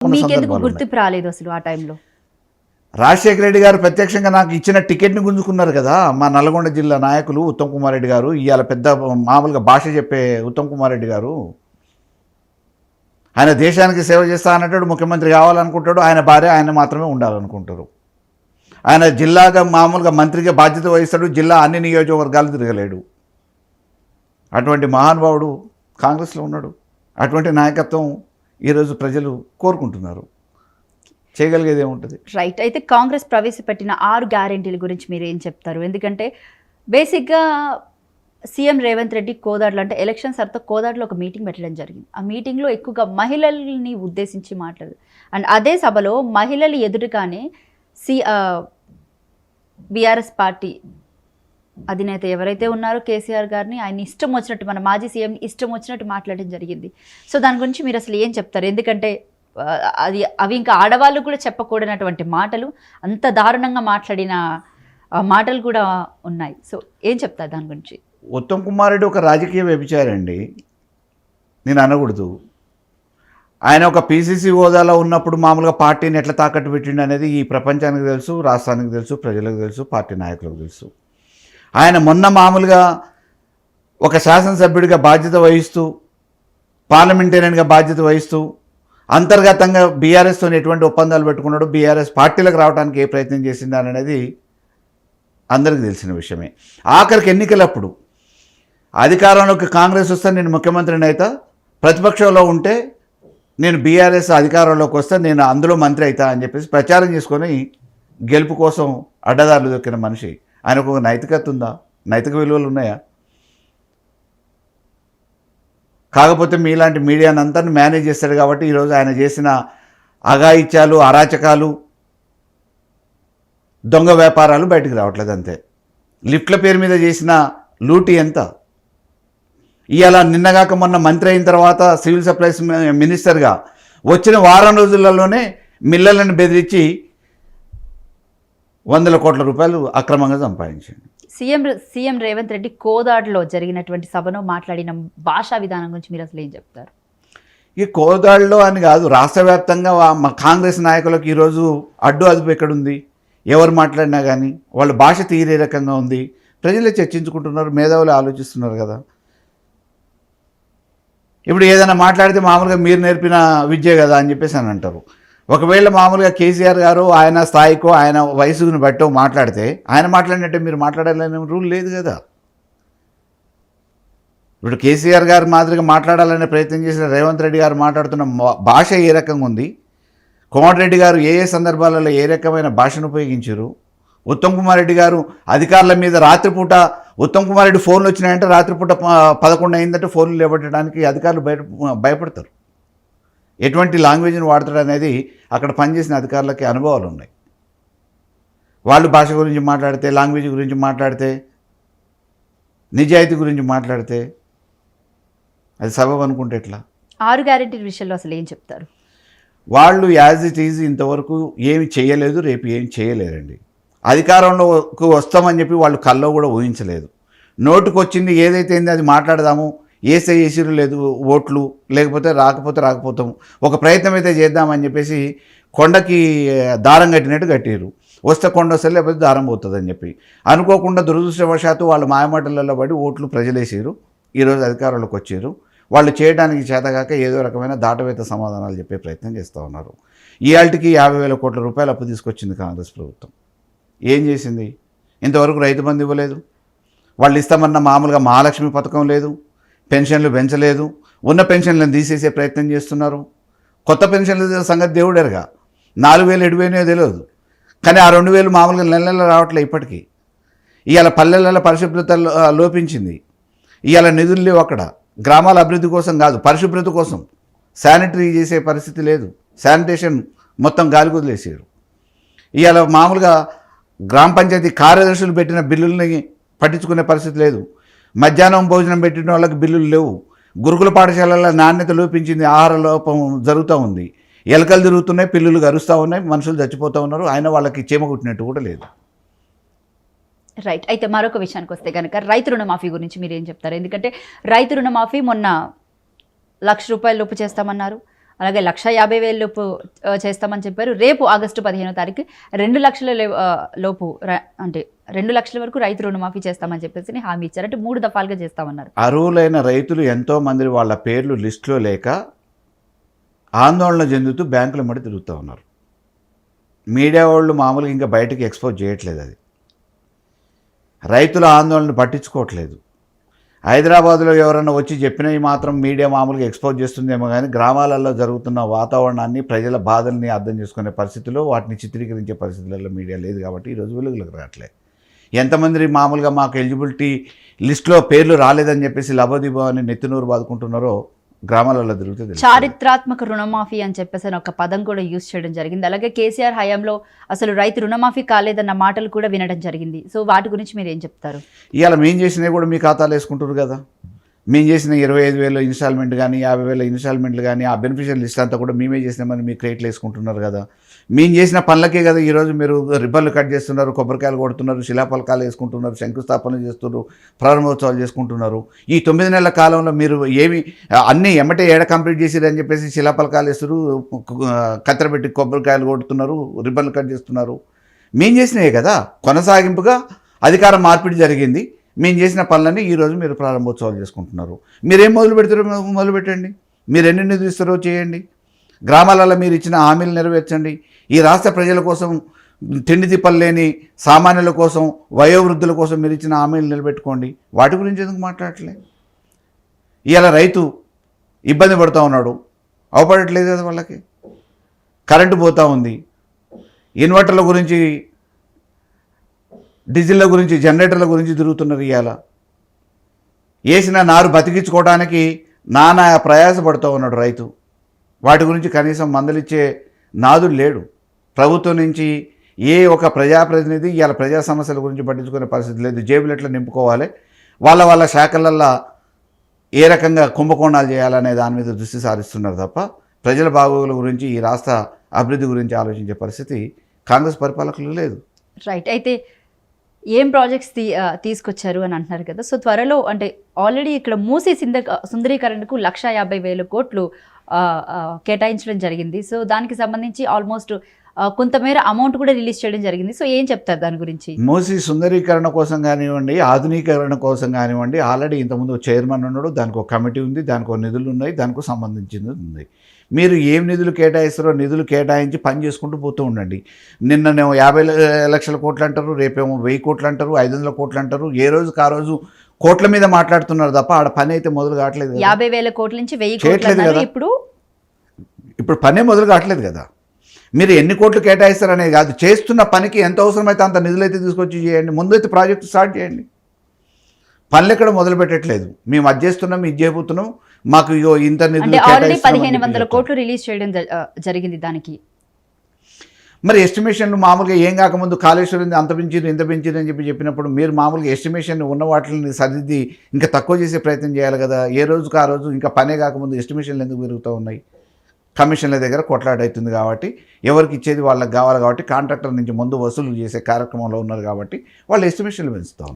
మీకెందుకు గుర్తింపు రాలేదు అసలు ఆ టైంలో? రాజశేఖర రెడ్డి గారు ప్రత్యక్షంగా నాకు ఇచ్చిన టికెట్ని గుంజుకున్నారు కదా మా నల్గొండ జిల్లా నాయకులు. ఉత్తమ్ కుమార్ రెడ్డి గారు ఇవాళ పెద్ద మామూలుగా భాష చెప్పే ఉత్తమ్ కుమార్ రెడ్డి గారు, ఆయన దేశానికి సేవ చేస్తా అన్నట్టు ముఖ్యమంత్రి కావాలనుకుంటాడు. ఆయన భార్య ఆయన మాత్రమే ఉండాలనుకుంటారు. ఆయన జిల్లాగా మామూలుగా మంత్రిగా బాధ్యత వహిస్తాడు. జిల్లా అన్ని నియోజకవర్గాలు తిరగలేడు. అటువంటి మహానుభావుడు కాంగ్రెస్లో ఉన్నాడు. అటువంటి నాయకత్వం ఈరోజు ప్రజలు కోరుకుంటున్నారు. చేయగలిగేది ఏముంటుంది? రైట్. అయితే కాంగ్రెస్ ప్రవేశపెట్టిన 6 గ్యారెంటీల గురించి మీరు ఏం చెప్తారు? ఎందుకంటే బేసిక్గా సీఎం రేవంత్ రెడ్డి కోదాడలో, అంటే ఎలక్షన్స్ తర్వాత కోదాడలో ఒక మీటింగ్ పెట్టడం జరిగింది. ఆ మీటింగ్లో ఎక్కువగా మహిళల్ని ఉద్దేశించి మాట్లాడారు. అండ్ అదే సభలో మహిళలు ఎదురుగానే బీఆర్ఎస్ పార్టీ అధినేత ఎవరైతే ఉన్నారో కేసీఆర్ గారిని ఆయన ఇష్టం వచ్చినట్టు, మన మాజీ సీఎం ఇష్టం వచ్చినట్టు మాట్లాడడం జరిగింది. సో దాని గురించి మీరు అసలు ఏం చెప్తారు? ఎందుకంటే అవి ఇంకా ఆడవాళ్ళు కూడా చెప్పకూడనటువంటి మాటలు, అంత దారుణంగా మాట్లాడిన మాటలు కూడా ఉన్నాయి. సో ఏం చెప్తారు దాని గురించి? ఉత్తమ్ కుమార్ రెడ్డి ఒక రాజకీయ వ్యభిచారండి, నేను అనకూడదు. ఆయన ఒక పీసీసీ హోదాలో ఉన్నప్పుడు మామూలుగా పార్టీని ఎట్లా తాకట్టు పెట్టిండు అనేది ఈ ప్రపంచానికి తెలుసు, రాష్ట్రానికి తెలుసు, ప్రజలకు తెలుసు, పార్టీ నాయకులకు తెలుసు. ఆయన మొన్న మామూలుగా ఒక శాసనసభ్యుడిగా బాధ్యత వహిస్తూ, పార్లమెంటేరియన్గా బాధ్యత వహిస్తూ, అంతర్గతంగా బీఆర్ఎస్తో ఎటువంటి ఒప్పందాలు పెట్టుకున్నాడు, బీఆర్ఎస్ పార్టీలకు రావడానికి ఏ ప్రయత్నం చేసిందని అనేది అందరికీ తెలిసిన విషయమే. ఆఖరికి ఎన్నికలప్పుడు అధికారంలోకి కాంగ్రెస్ వస్తే నేను ముఖ్యమంత్రిని అవుతా, ప్రతిపక్షంలో ఉంటే నేను బీఆర్ఎస్ అధికారంలోకి వస్తే నేను అందులో మంత్రి అవుతా అని చెప్పేసి ప్రచారం చేసుకొని గెలుపు కోసం అడ్డదారులు దొక్కిన మనిషి. ఆయనకు ఒక నైతికత ఉందా? నైతిక విలువలు ఉన్నాయా? కాకపోతే మీలాంటి మీడియాని అంతా మేనేజ్ చేస్తాడు కాబట్టి ఈరోజు ఆయన చేసిన అఘాయిత్యాలు, అరాచకాలు, దొంగ వ్యాపారాలు బయటకు రావట్లేదు అంతే. లిఫ్ట్ల పేరు మీద చేసిన లూటీ ఎంత? ఇవాళ నిన్నగాక మొన్న మంత్రి అయిన తర్వాత సివిల్ సప్లైస్ మినిస్టర్గా వచ్చిన వారం రోజులలోనే మిల్లర్లను బెదిరించి 100 కోట్ల రూపాయలు అక్రమంగా సంపాదించింది. సీఎం రేవంత్ రెడ్డి కోదాడలో జరిగినటువంటి సభలో మాట్లాడిన భాషా విధానం గురించి మీరు అసలు ఏం చెప్తారు? ఈ కోదాడలో అని కాదు, రాష్ట్ర వ్యాప్తంగా కాంగ్రెస్ నాయకులకు ఈరోజు అడ్డు అదుపు ఎక్కడుంది? ఎవరు మాట్లాడినా కానీ వాళ్ళ భాష తీరే రకంగా ఉంది. ప్రజలే చర్చించుకుంటున్నారు, మేధావులు ఆలోచిస్తున్నారు కదా. ఇప్పుడు ఏదైనా మాట్లాడితే మామూలుగా మీరు నేర్పిన విద్య కదా అని చెప్పేసి అని అంటారు. ఒకవేళ మామూలుగా కేసీఆర్ గారు ఆయన స్థాయికో ఆయన వయసుని బట్టో మాట్లాడితే ఆయన మాట్లాడినట్టే మీరు మాట్లాడాలనే రూల్ లేదు కదా. ఇప్పుడు కేసీఆర్ గారు మాదిరిగా మాట్లాడాలనే ప్రయత్నం చేసిన రేవంత్ రెడ్డి గారు మాట్లాడుతున్న భాష ఏ రకంగా ఉంది, కోమటిరెడ్డి గారు ఏ సందర్భాలలో ఏ రకమైన భాషను ఉపయోగించారు, ఉత్తమ్ కుమార్ రెడ్డి గారు అధికారుల మీద రాత్రిపూట ఉత్తమ్ కుమార్ రెడ్డి ఫోన్లు వచ్చినాయంటే రాత్రిపూట 11 అయిందంటే ఫోన్లు లేబట్టడానికి అధికారులు భయపడతారు. ఎటువంటి లాంగ్వేజ్ని వాడతాడు అనేది అక్కడ పనిచేసిన అధికారులకి అనుభవాలు ఉన్నాయి. వాళ్ళు భాష గురించి మాట్లాడితే, లాంగ్వేజ్ గురించి మాట్లాడితే, నిజాయితీ గురించి మాట్లాడితే అది సబబు అనుకుంటే ఎట్లా? 6 గ్యారెంటీల విషయంలో అసలు ఏం చెప్తారు? వాళ్ళు యాజ్ ఇట్ ఈజ్ ఇంతవరకు ఏమి చేయలేదు, రేపు ఏమి చేయలేరండి. అధికారంలోకి వస్తామని చెప్పి వాళ్ళు కల్లో కూడా ఊహించలేదు. నోటుకు వచ్చింది ఏదైతే అయిందో అది మాట్లాడదాము, ఏసై ఏసీలు లేదు ఓట్లు, లేకపోతే రాకపోతాము, ఒక ప్రయత్నం అయితే చేద్దామని చెప్పేసి కొండకి దారం కట్టినట్టు కట్టారు. వస్తే కొండ వస్తే లేకపోతే దారం పోతుందని చెప్పి అనుకోకుండా దురదృష్టవశాత్తు వాళ్ళు మాయమాటలలో పడి ఓట్లు ప్రజలేసారు. ఈరోజు అధికారంలోకి వచ్చారు. వాళ్ళు చేయడానికి చేతగాక ఏదో రకమైన దాటవేత సమాధానాలు చెప్పే ప్రయత్నం చేస్తూ ఉన్నారు. ఇవాళకి 50,000 కోట్ల రూపాయలు అప్పు తీసుకొచ్చింది కాంగ్రెస్ ప్రభుత్వం. ఏం చేసింది? ఇంతవరకు రైతు బంధు ఇవ్వలేదు. వాళ్ళు ఇస్తామన్న మామూలుగా మహాలక్ష్మి పథకం లేదు, పెన్షన్లు పెంచలేదు, ఉన్న పెన్షన్లను తీసేసే ప్రయత్నం చేస్తున్నారు. కొత్త పెన్షన్ల సంగతి దేవుడెరగా, 4,000 7,000 తెలియదు. కానీ ఆ 2,000 మామూలుగా నెల రావట్లే ఇప్పటికీ. ఇవాళ పల్లెలలో పరిశుభ్రత లోపించింది. ఇవాళ నిధులు లేవు అక్కడ. గ్రామాల అభివృద్ధి కోసం కాదు, పరిశుభ్రత కోసం శానిటరీ చేసే పరిస్థితి లేదు. శానిటేషన్ మొత్తం గాలి వదిలేసారు. ఇవాళ మామూలుగా గ్రామ పంచాయతీ కార్యదర్శులు పెట్టిన బిల్లుల్ని పట్టించుకునే పరిస్థితి లేదు. మధ్యాహ్నం భోజనం పెట్టిన వాళ్ళకి బిల్లులు లేవు. గురుకుల పాఠశాలల నాణ్యత లోపించింది, ఆహార లోపం జరుగుతూ ఉంది. ఎలకలు తిరుగుతున్నాయి, పిల్లులు గరుస్తూ ఉన్నాయి, మనుషులు చచ్చిపోతూ ఉన్నారు. అయినా వాళ్ళకి చీమ కుట్టినట్టు కూడా లేదు. రైట్. అయితే మరొక విషయానికి వస్తే కనుక రైతు రుణమాఫీ గురించి మీరు ఏం చెప్తారు? ఎందుకంటే రైతు రుణమాఫీ మొన్న 1,00,000 రూపాయల లోపు చేస్తామన్నారు. అలాగే 1,50,000 లోపు చేస్తామని చెప్పారు. రేపు ఆగస్టు 15వ తారీఖు 2 లక్షల లోపు అంటే 2 లక్షల వరకు రైతు రుణమాఫీ చేస్తామని చెప్పేసి హామీ ఇచ్చారు. అంటే 3 దఫాలుగా చేస్తామన్నారు. అర్హులైన రైతులు ఎంతోమంది వాళ్ళ పేర్లు లిస్టులో లేక ఆందోళన చెందుతూ బ్యాంకుల మడి తిరుగుతూ ఉన్నారు. మీడియా వాళ్ళు మామూలుగా ఇంకా బయటకు ఎక్స్పోజ్ చేయట్లేదు. అది రైతుల ఆందోళన పట్టించుకోవట్లేదు. హైదరాబాద్లో ఎవరైనా వచ్చి చెప్పినవి మాత్రం మీడియా మామూలుగా ఎక్స్పోజ్ చేస్తుందేమో కానీ గ్రామాలలో జరుగుతున్న వాతావరణాన్ని, ప్రజల బాధల్ని అర్థం చేసుకునే పరిస్థితుల్లో, వాటిని చిత్రీకరించే పరిస్థితులలో మీడియా లేదు కాబట్టి ఈరోజు వెలుగులోకి రావట్లేదు. ఎంతమంది మామూలుగా మాకు ఎలిజిబిలిటీ లిస్టులో పేర్లు రాలేదని చెప్పేసి లబోదిబో అని నెత్తినూరు బాదుకుంటున్నారో గ్రామాలలో తిరుగుతుంది. చారిత్రాత్మక రుణమాఫీ అని చెప్పేసి ఒక పదం కూడా యూజ్ చేయడం జరిగింది. అలాగే కేసీఆర్ హయాంలో అసలు రైతు రుణమాఫీ కాలేదన్న మాటలు కూడా వినడం జరిగింది. సో వాటి గురించి మీరు ఏం చెప్తారు? ఇవాళ మేము చేసినవి కూడా మీ ఖాతాలో వేసుకుంటారు కదా. మేము చేసిన 25,000 ఇన్స్టాల్మెంట్ కానీ 50,000 ఇన్స్టాల్మెంట్లు కానీ ఆ బెనిఫిషియల్ లిస్ట్ అంతా కూడా మేమే చేసినామని మీ క్రెడిట్లు వేసుకుంటున్నారు కదా. మేము చేసిన పనులకే కదా ఈరోజు మీరు రిబ్బన్లు కట్ చేస్తున్నారు, కొబ్బరికాయలు కొడుతున్నారు, శిలాఫలకాలు వేసుకుంటున్నారు, శంకుస్థాపనలు చేస్తున్నారు, ప్రారంభోత్సవాలు చేసుకుంటున్నారు. ఈ 9 నెలల కాలంలో మీరు ఏమి అన్నీ ఎమ్మటే ఏడ కంప్లీట్ చేసిరని చెప్పేసి శిలాఫలకాలు వేస్తారు, కత్తెర పెట్టి కొబ్బరికాయలు కొడుతున్నారు, రిబ్బన్లు కట్ చేస్తున్నారు. మేము చేసినవే కదా. కొనసాగింపుగా అధికార మార్పిడి జరిగింది. మేము చేసిన పనులన్నీ ఈరోజు మీరు ప్రారంభోత్సవాలు చేసుకుంటున్నారు. మీరేం మొదలు పెడతారో మొదలుపెట్టండి. మీరు ఎన్ని నిధులు ఇస్తారో చేయండి. గ్రామాలలో మీరు ఇచ్చిన హామీలు నెరవేర్చండి. ఈ రాష్ట్ర ప్రజల కోసం, తిండి తిప్పలు లేని సామాన్యుల కోసం, వయోవృద్ధుల కోసం మీరు ఇచ్చిన హామీలు నిలబెట్టుకోండి. వాటి గురించి ఎందుకు మాట్లాడట్లే? ఇవాళ రైతు ఇబ్బంది పడుతూ ఉన్నాడు, అవపడట్లేదు కదా వాళ్ళకి. కరెంటు పోతూ ఉంది, ఇన్వర్టర్ల గురించి, డీజిల్ల గురించి, జనరేటర్ల గురించి తిరుగుతున్నారు. ఇవాళ వేసిన నారు బతికించుకోవడానికి నానా ప్రయాసపడుతూ ఉన్నాడు రైతు. వాటి గురించి కనీసం మందలిచ్చే నాదుడు లేడు. ప్రభుత్వం నుంచి ఏ ఒక ప్రజాప్రతినిధి ఇవాళ ప్రజా సమస్యల గురించి పట్టించుకునే పరిస్థితి లేదు. జేబులు ఎట్లా నింపుకోవాలి, వాళ్ళ శాఖలల్లో ఏ రకంగా కుంభకోణాలు చేయాలనే దాని మీద దృష్టి సారిస్తున్నారు తప్ప ప్రజల బాగోగుల గురించి, ఈ రాష్ట్ర అభివృద్ధి గురించి ఆలోచించే పరిస్థితి కాంగ్రెస్ పరిపాలకులు లేదు. రైట్. అయితే ఏం ప్రాజెక్ట్స్ తీసుకొచ్చారు అని అంటున్నారు కదా. సో త్వరలో అంటే ఆల్రెడీ ఇక్కడ మూసీ సుందరీకరణకు 1,50,000 కోట్లు కేటాయించడం జరిగింది. సో దానికి సంబంధించి ఆల్మోస్ట్ కొంతమేర అమౌంట్ కూడా రిలీజ్ చేయడం జరిగింది. సో ఏం చెప్తారు దాని గురించి? మూసీ సుందరీకరణ కోసం కానివ్వండి, ఆధునీకరణ కోసం కానివ్వండి, ఆల్రెడీ ఇంతకుముందు చైర్మన్ ఉన్నాడు, దానికి ఒక కమిటీ ఉంది, దానికి ఒక నిధులు ఉన్నాయి, దానికి సంబంధించింది ఉంది. మీరు ఏం నిధులు కేటాయిస్తారో నిధులు కేటాయించి పని చేసుకుంటూ పోతూ ఉండండి. నిన్ననేమో 50 లక్షల కోట్లు అంటారు, రేపేమో 1000 కోట్లు అంటారు, 500 కోట్లు అంటారు. ఏ రోజుకి ఆ రోజు కోట్ల మీద మాట్లాడుతున్నారు తప్ప ఆడ పని అయితే మొదలు కావట్లేదు. 50,000 కోట్ల నుంచి 1000 కోట్లు కదా. ఇప్పుడు పనే మొదలు కావట్లేదు కదా. మీరు ఎన్ని కోట్లు కేటాయిస్తారనేది కాదు, చేస్తున్న పనికి ఎంత అవసరమైతే అంత నిధులైతే తీసుకొచ్చి చేయండి. ముందైతే ప్రాజెక్టు స్టార్ట్ చేయండి. పనులు ఎక్కడ మొదలు పెట్టట్లేదు. మేము అది చేస్తున్నాం, ఇది చేయబోతున్నాం, మాకు ఇంత నిధులు 1,500 కోట్లు రిలీజ్ చేయడం జరిగింది. దానికి మరి ఎస్టిమేషన్లు మామూలుగా ఏం కాకముందు కాళేశ్వరం అంత పెంచిరు ఇంత పెంచిరు అని చెప్పినప్పుడు మీరు మామూలుగా ఎస్టిమేషన్ ఉన్న వాటిని సరిదిద్ది ఇంకా తక్కువ చేసే ప్రయత్నం చేయాలి కదా. ఏ రోజుకు ఆ రోజు ఇంకా పనే కాకముందు ఎస్టిమేషన్లు ఎందుకు పెరుగుతూ ఉన్నాయి? కమిషన్ల దగ్గర కొట్లాడవుతుంది కాబట్టి, ఎవరికి ఇచ్చేది వాళ్ళకి కావాలి కాబట్టి, కాంట్రాక్టర్ నుంచి ముందు వసూలు చేసే కార్యక్రమంలో ఉన్నారు కాబట్టి వాళ్ళు ఎస్టిమేషన్లు పెంచుతాం.